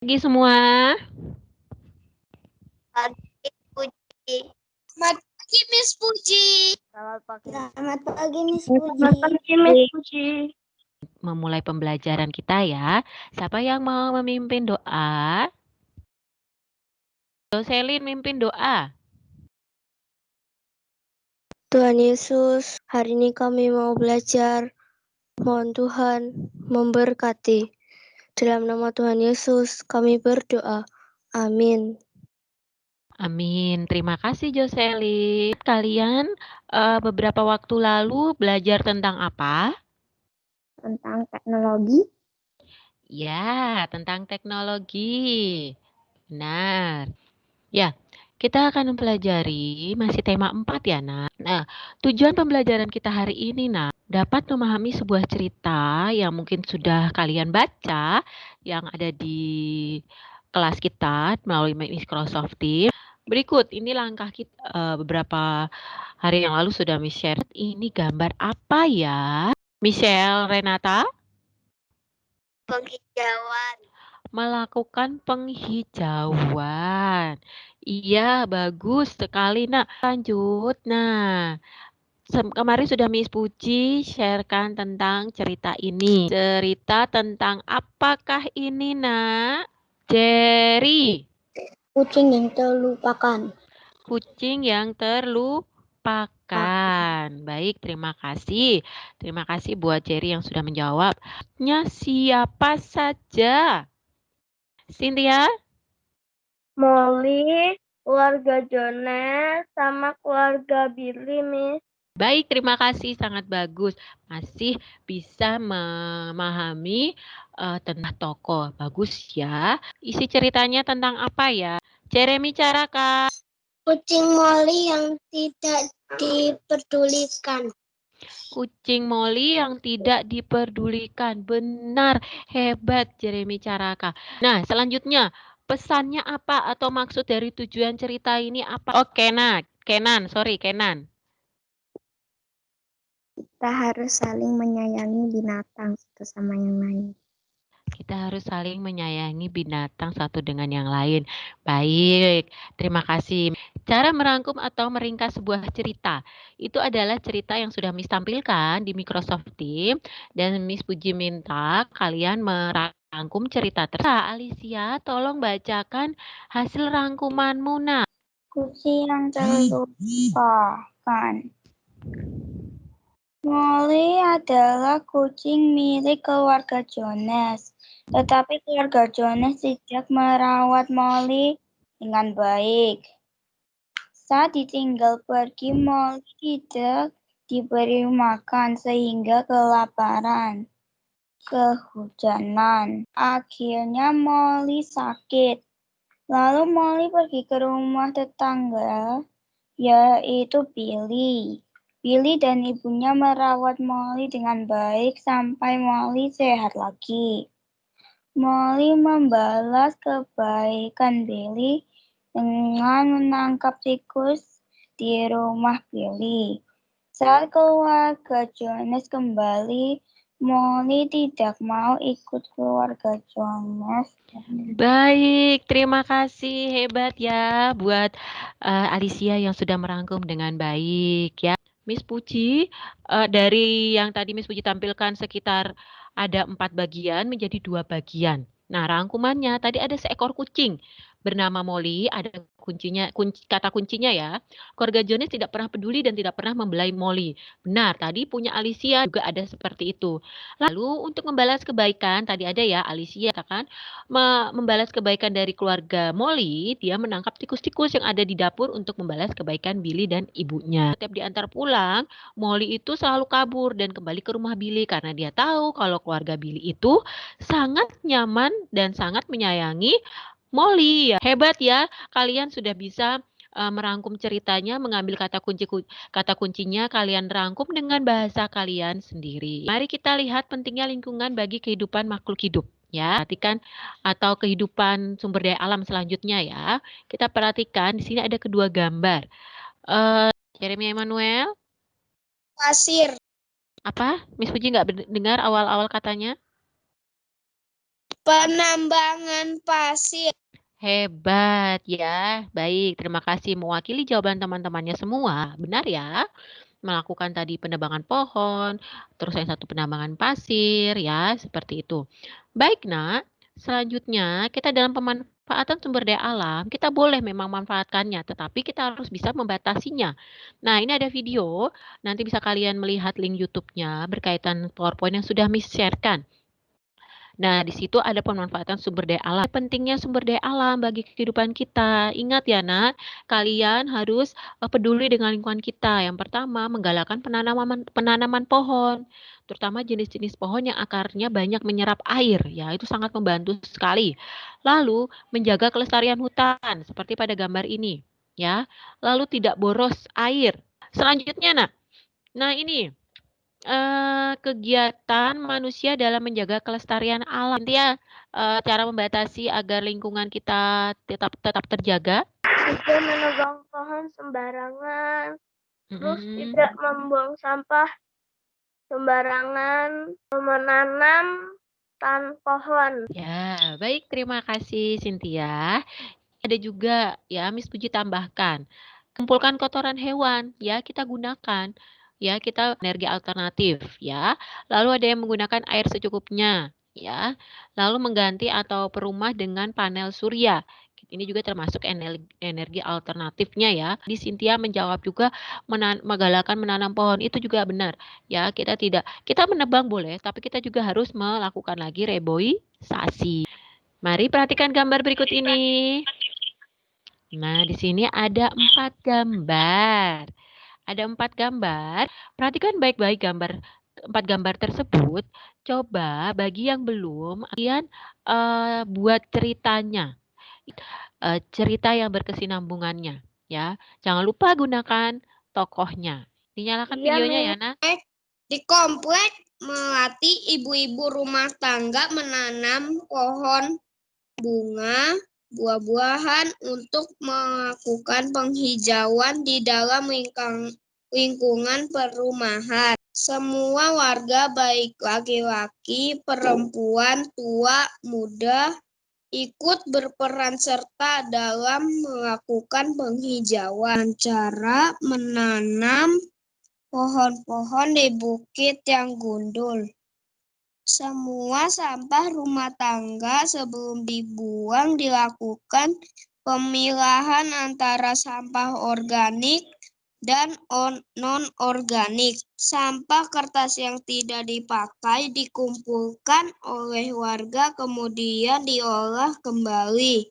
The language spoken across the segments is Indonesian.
Pagi semua. Pagi Puji. Selamat pagi Miss Puji. Selamat pagi. Selamat pagi Miss Selamat Puji. pagi Miss Puji. Memulai pembelajaran kita ya. Siapa yang mau memimpin doa? Selin mimpin doa. Tuhan Yesus, hari ini kami mau belajar. Mohon Tuhan memberkati. Dalam nama Tuhan Yesus, kami berdoa. Amin. Amin. Terima kasih Jocelyn. Kalian beberapa waktu lalu belajar tentang apa? Tentang teknologi. Ya, tentang teknologi. Benar. Ya, kita akan mempelajari masih tema 4 ya, Nak. Nah, tujuan pembelajaran kita hari ini, Nak, dapat memahami sebuah cerita yang mungkin sudah kalian baca yang ada di kelas kita melalui Microsoft Teams. Berikut ini langkah kita beberapa hari yang lalu sudah Miss share. Ini gambar apa ya? Michelle Renata? Penghijauan. Melakukan penghijauan. Iya, bagus sekali, Nak. Lanjut. Nah, kemarin sudah Miss Puji sharekan tentang cerita ini. Cerita tentang apakah ini, Nak? Jerry. Kucing yang terlupakan. Kucing yang terlupakan. Baik, terima kasih. Terima kasih buat Jerry yang sudah menjawab. Siapa saja? Cynthia? Molly, keluarga Jones, sama keluarga Billy, Miss. Baik, terima kasih. Sangat bagus. Masih bisa memahami tentang tokoh. Bagus ya. Isi ceritanya tentang apa ya? Jeremy Caraka. Kucing Molly yang tidak diperdulikan. Kucing Molly yang tidak diperdulikan. Benar, hebat Jeremy Caraka. Nah, selanjutnya pesannya apa atau maksud dari tujuan cerita ini apa? Oh, Kenan. Kenan. Kita harus saling menyayangi binatang satu sama yang lain. Kita harus saling menyayangi binatang satu dengan yang lain. Baik, terima kasih. Cara merangkum atau meringkas sebuah cerita. Itu adalah cerita yang sudah Miss tampilkan di Microsoft Teams. Dan Miss Puji minta kalian merangkum cerita tersebut. Alicia, tolong bacakan hasil rangkumanmu, Nak. Kucing yang terlupakan. Molly adalah kucing milik keluarga Jones, tetapi keluarga Jones tidak merawat Molly dengan baik. Saat ditinggal pergi, Molly tidak diberi makan sehingga kelaparan, kehujanan. Akhirnya Molly sakit. Lalu Molly pergi ke rumah tetangga, yaitu Billy. Billy dan ibunya merawat Molly dengan baik sampai Molly sehat lagi. Molly membalas kebaikan Billy dengan menangkap tikus di rumah Billy. Saat keluarga Jones kembali, Molly tidak mau ikut keluarga Jones. Baik, terima kasih. Hebat ya buat Alicia yang sudah merangkum dengan baik ya. Miss Puji, dari yang tadi Miss Puji tampilkan sekitar ada 4 bagian menjadi 2 bagian. Nah, rangkumannya tadi ada seekor kucing bernama Molly, ada kata kuncinya ya. Keluarga Jones tidak pernah peduli dan tidak pernah membelai Molly. Benar, tadi punya Alicia juga ada seperti itu. Lalu untuk membalas kebaikan, tadi ada ya Alicia kan membalas kebaikan dari keluarga Molly, dia menangkap tikus-tikus yang ada di dapur untuk membalas kebaikan Billy dan ibunya. Setiap diantar pulang, Molly itu selalu kabur dan kembali ke rumah Billy karena dia tahu kalau keluarga Billy itu sangat nyaman dan sangat menyayangi Molly. Ya, hebat ya, kalian sudah bisa merangkum ceritanya, mengambil kata kuncinya kalian rangkum dengan bahasa kalian sendiri. Mari kita lihat pentingnya lingkungan bagi kehidupan makhluk hidup. Ya, perhatikan atau kehidupan sumber daya alam selanjutnya ya. Kita perhatikan di sini ada kedua gambar. Jeremy Emmanuel. Pasir. Apa? Miss Puji nggak dengar awal-awal katanya? Penambangan pasir. Hebat ya. Baik, terima kasih mewakili jawaban teman-temannya semua. Benar ya? Melakukan tadi penebangan pohon, terus yang satu penambangan pasir ya, seperti itu. Baik, Nak. Selanjutnya, kita dalam pemanfaatan sumber daya alam, kita boleh memang memanfaatkannya, tetapi kita harus bisa membatasinya. Nah, ini ada video, nanti bisa kalian melihat link YouTube-nya berkaitan PowerPoint yang sudah Miss share-kan. Nah, di situ ada pemanfaatan sumber daya alam. Pentingnya sumber daya alam bagi kehidupan kita. Ingat ya, Nak, kalian harus peduli dengan lingkungan kita. Yang pertama, menggalakkan penanaman pohon, terutama jenis-jenis pohon yang akarnya banyak menyerap air. Ya, itu sangat membantu sekali. Lalu, menjaga kelestarian hutan seperti pada gambar ini, ya. Lalu tidak boros air. Selanjutnya, Nak. Nah, ini kegiatan manusia dalam menjaga kelestarian alam. Intinya, cara membatasi agar lingkungan kita tetap terjaga. Tidak menebang pohon sembarangan, terus Mhm. tidak membuang sampah sembarangan, menanam pohon. Ya, baik, terima kasih Cynthia. Ada juga ya, Miss Puji tambahkan, kumpulkan kotoran hewan ya, kita gunakan. Ya, kita energi alternatif ya. Lalu ada yang menggunakan air secukupnya ya. Lalu mengganti atau perumah dengan panel surya. Ini juga termasuk energi alternatifnya ya. Di Cynthia menjawab juga menggalakkan menanam pohon itu juga benar ya. Kita menebang boleh, tapi kita juga harus melakukan lagi reboisasi. Mari perhatikan gambar berikut ini. Nah, di sini ada 4 gambar. Ada 4 gambar. Perhatikan baik-baik 4 gambar tersebut. Coba bagi yang belum, kalian buat ceritanya. Cerita yang berkesinambungannya, ya. Jangan lupa gunakan tokohnya. Dinyalakan Iya, videonya ya, Miss. Nak. Di komplek melatih ibu-ibu rumah tangga menanam pohon bunga, buah-buahan untuk melakukan penghijauan di dalam lingkungan perumahan. Semua warga baik laki-laki, perempuan, tua, muda ikut berperan serta dalam melakukan penghijauan. Cara menanam pohon-pohon di bukit yang gundul. Semua sampah rumah tangga sebelum dibuang dilakukan pemilahan antara sampah organik dan non-organik. Sampah kertas yang tidak dipakai dikumpulkan oleh warga kemudian diolah kembali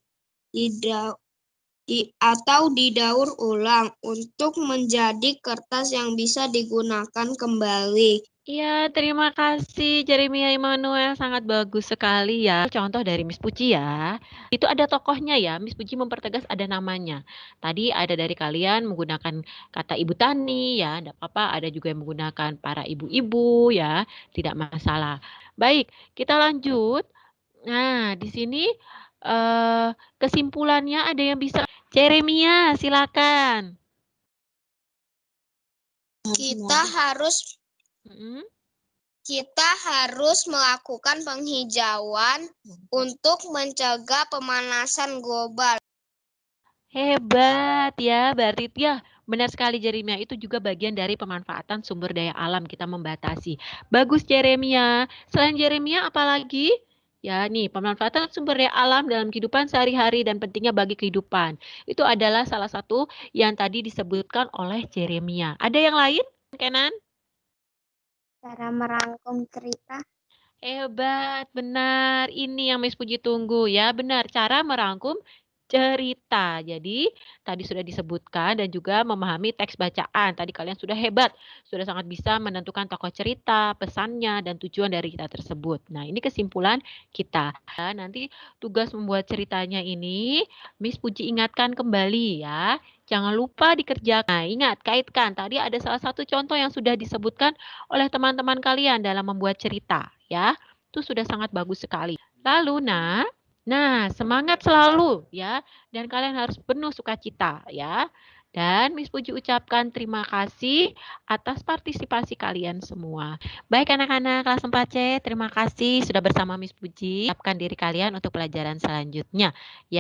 atau didaur ulang untuk menjadi kertas yang bisa digunakan kembali. Iya, terima kasih Jeremia Immanuel, sangat bagus sekali ya. Contoh dari Miss Puji ya. Itu ada tokohnya ya, Miss Puji mempertegas ada namanya. Tadi ada dari kalian menggunakan kata ibu tani ya, enggak apa-apa. Ada juga yang menggunakan para ibu-ibu ya, tidak masalah. Baik, kita lanjut. Nah, di sini kesimpulannya ada yang bisa. Jeremia, silakan. Kita harus melakukan penghijauan untuk mencegah pemanasan global. Hebat ya, berarti ya benar sekali Jeremia, itu juga bagian dari pemanfaatan sumber daya alam kita membatasi. Bagus Jeremia. Selain Jeremia apalagi? Ya nih, pemanfaatan sumber daya alam dalam kehidupan sehari-hari dan pentingnya bagi kehidupan. Itu adalah salah satu yang tadi disebutkan oleh Jeremia. Ada yang lain, Kenan? Cara merangkum cerita. Hebat, benar. Ini yang Miss Puji tunggu ya, benar. Cara merangkum cerita. Jadi, tadi sudah disebutkan dan juga memahami teks bacaan. Tadi kalian sudah hebat, sudah sangat bisa menentukan tokoh cerita, pesannya, dan tujuan dari kita tersebut. Nah, ini kesimpulan kita. Nanti tugas membuat ceritanya ini, Miss Puji ingatkan kembali ya. Jangan lupa dikerjakan. Nah, ingat, kaitkan. Tadi ada salah satu contoh yang sudah disebutkan oleh teman-teman kalian dalam membuat cerita ya. Itu sudah sangat bagus sekali. Lalu nah semangat selalu ya, dan kalian harus penuh sukacita ya. Dan Miss Puji ucapkan terima kasih atas partisipasi kalian semua. Baik anak-anak kelas 4C, terima kasih sudah bersama Miss Puji. Siapkan diri kalian untuk pelajaran selanjutnya.